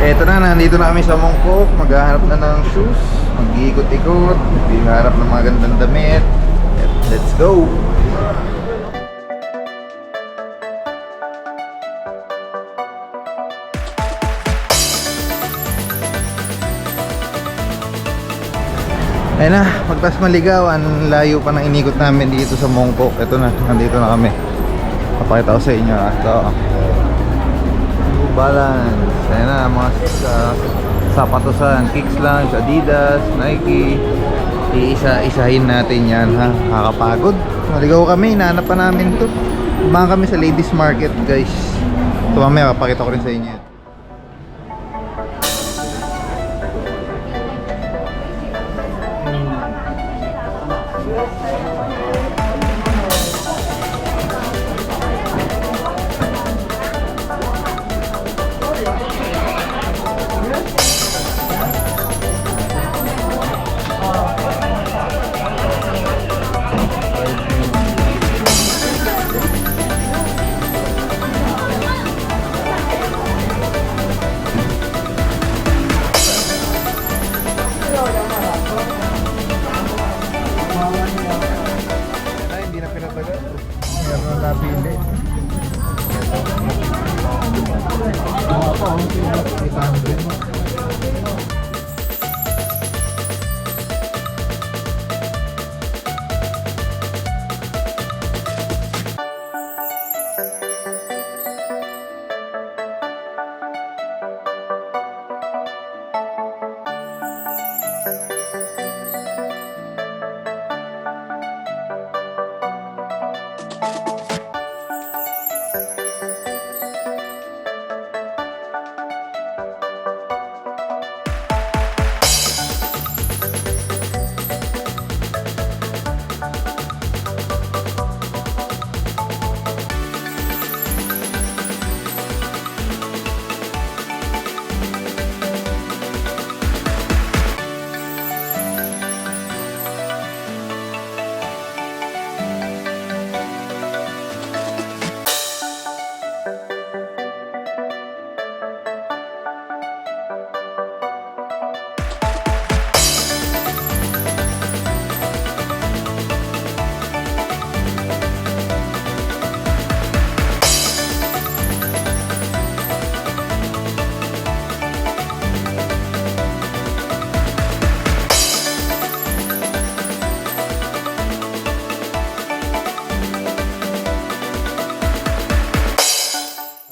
Eto na, nandito na kami sa Mongkok. Maghahanap na ng shoes. Mag-iikot-ikot. Maghahanap ng mga gandang damit. Let's go! Ayun na, pagtas maligaw, ang layo pa ng inikot namin dito sa Mongkok. Ito na, nandito na kami. Papakita ko sa inyo. Ito, New Balance. Ayun na, mga sapatusan, Kicks Lounge, Adidas, Nike. Iisa-isahin natin yan, ha. Nakakapagod. Maligaw kami, hinahanap pa namin to. Baka kami sa Ladies Market, guys. Ito mamaya, papakita ko rin sa inyo.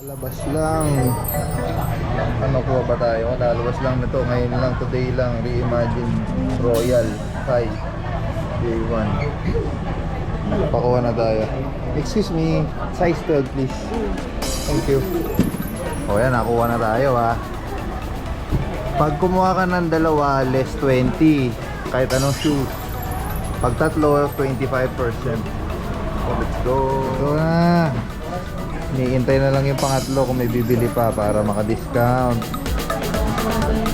Labas lang. Ano kuha ba tayo? Lalabas lang nito. Ngayon lang, today lang. Reimagine Royal Thai Day 1. Pakuha na tayo. Excuse me, size 12 please. Thank you. O yan, nakuha na tayo, ha. Pag kumuha ka ng dalawa, less 20. Kahit anong shoes. Pag tatlo, 25%. So let's go. Ito na. Iniintay na lang yung pangatlo kung may bibili pa para maka-discount.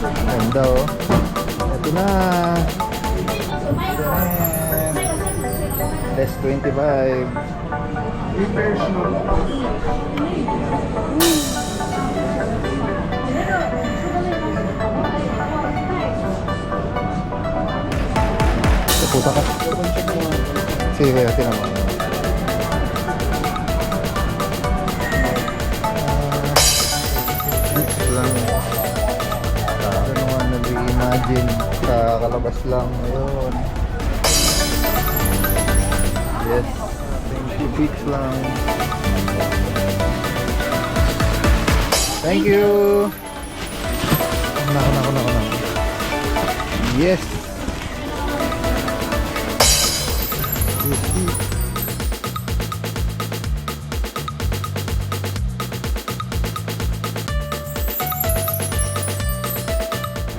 Ganda, oh. Ito na. Less 25. Puta ka. Sige kaya, tinama. Nag-reimagine sa kalabas lang ngayon. Yes, thank you, Fix lang. Thank you. Nako. Yes.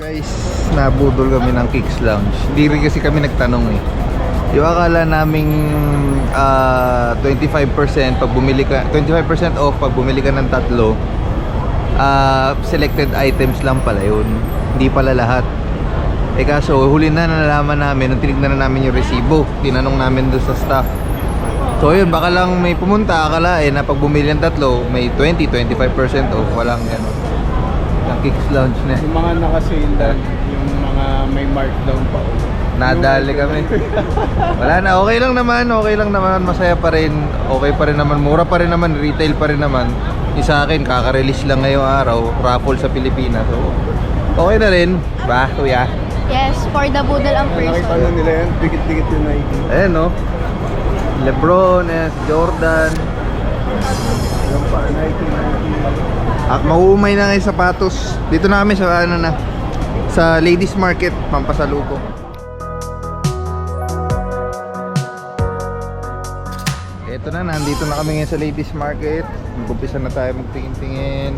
Guys, nabudol kami ng Kicks Lounge. Hindi rin kasi kami nagtanong eh. Yung akala naming 25% pag bumili ka, 25% off pag bumili ka ng tatlo, selected items lang pala yun. Hindi pala lahat. Eh kaso huli na nalaman namin nung tinignan na namin yung resibo. Tinanong namin doon sa staff. So yun, baka lang may pumunta akalain na pag bumili ng tatlo may 20-25% off. Walang gano'n. Kicks Lounge na. Yung mga naka-sale lang, yung mga may markdown pa. Nadali kami. Wala na, okay lang naman, masaya pa rin. Okay pa rin naman, mura pa rin naman, retail pa rin naman. Yung sa akin, kaka-release lang ngayong araw, raffle sa Pilipinas. So, okay na rin, ba, kuya? Yes, for the Boodle ang Nakita person. na nila yan, dikit-dikit yung Nike. Ayan, no? Lebron, Jordan. Yung pa, Nike. At maumay na ngayon sapatos. Dito na kami sa ano na, sa Ladies Market, pampasalubong. Ito na, nandito na kami ngayon sa Ladies Market. Mag-umpisa na tayo magtingin-tingin.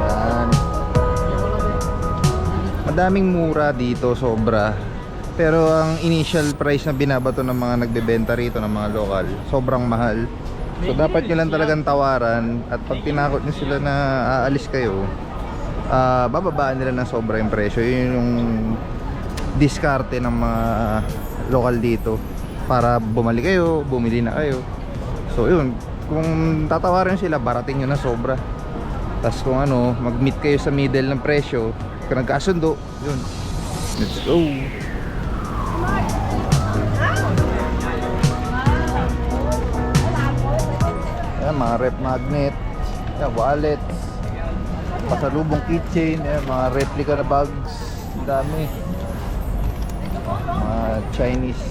Yan. Madaming mura dito, sobra. Pero ang initial price na binabato ng mga nagbebenta rito ng mga lokal, sobrang mahal. So dapat nyo lang talagang tawaran. At pag tinakot nyo sila na aalis kayo, bababaan nila ng sobra yung presyo. Yun yung diskarte ng mga lokal dito para bumalik kayo, bumili na kayo. So yun, kung tatawaran sila, barating nyo na sobra. Tapos kung ano, mag-meet kayo sa middle ng presyo, kung nagkasundo, yun, let's go. Ayan, mga rep magnet, ayan, wallets, pasalubong keychain, ayan, mga replica na bags, dami. Mga Chinese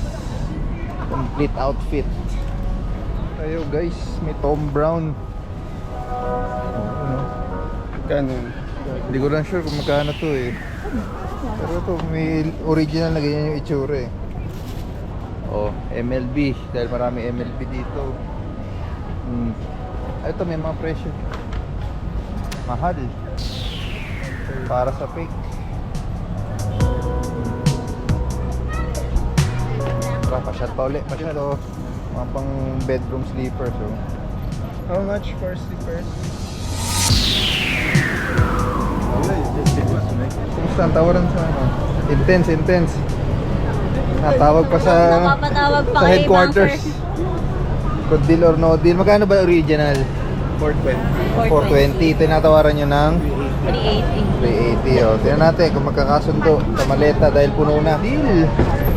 complete outfit. Ayo guys, may Tom Brown. Kano? Hindi ko lang sure kung magkano to eh. Pero to may original na ganyan yung itsura eh. Oh, MLB. Dahil marami MLB dito. Ito may mga presyo. Mahal. Para sa fake. Tara, pa-shot pa ulit. Pa-shot oh. Mga pang bedroom sleepers oh. How much for slippers? Kumusta ang tawaran sa ano? Intense, intense. Natawag pa sa Napapatawag pa sa kay headquarters. Good deal or no deal. Magkano ba original? 420. 420. Tinatawaran nyo ng 380. 380. O, tingnan natin kung magkakasundo sa maleta dahil puno na. Deal.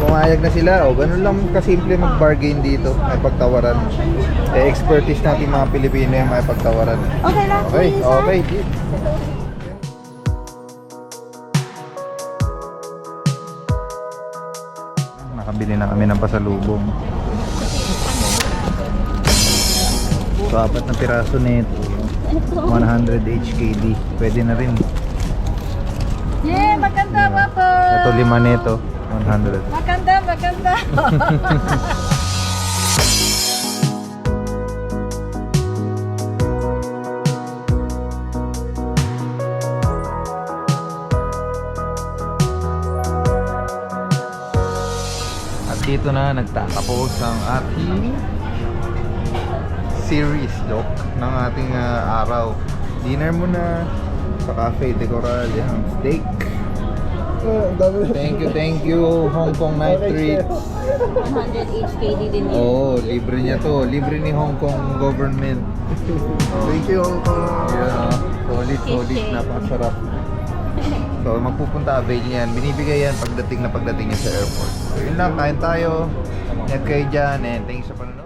Pumayag na sila. O, ganun lang kasimple mag-bargain dito. May pagtawaran. Expertise natin mga Pilipino yung may pagtawaran. Okay lang. Okay, please, ha? okay. Deal. Nakabili na kami ng pasalubong. So, 4 na piraso nito. 100 HKD. Pwede na rin. Yeah, maganda ba po? Ito 5 nito. 100. Maganda, maganda. At dito na nagtatapos ang ating series look ng ating araw. Dinner muna sa Cafe de Coral, yung steak. Thank you Hong Kong Night Treats. 100 HKD din yun. Oh, libre niya to. Libre ni Hong Kong government. Oh. Thank you, Hong Kong. Yeah, solid, napakasarap. So magpupunta, avail niyan. Binibigay yan pagdating niya sa airport. So yun lang, kain tayo. Ingat kayo dyan and thanks sa panonood.